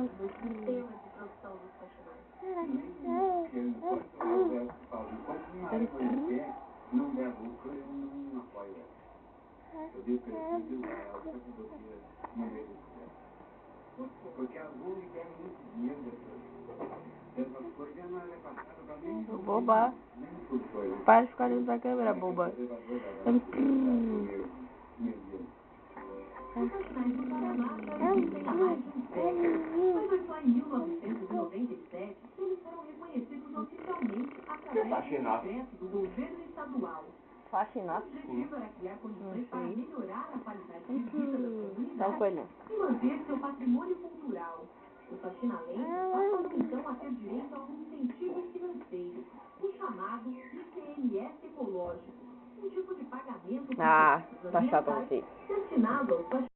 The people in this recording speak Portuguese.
do sistema de produção dos faxinantes. Não der lucro, eu não apoio ela. Eu dei perfil a ela para poder não ver isso. Porque alguns querem muito dinheiro dessas coisas, não é passado para nem... Boba. Para de ficar dentro da câmera, boba. Os faxinantes do Paraná já existem há mais de um século. Mas foi só em 1997 que eles foram reconhecidos oficialmente através do decreto do governo estadual. Faxinato? O objetivo era criar condições para melhorar a qualidade de vida das comunidades e manter seu patrimônio cultural. Os faxinamentos passaram então a ter direito a um incentivo financeiro, o chamado ICMS ecológico, um tipo de pagamento tá chato você. destinado aos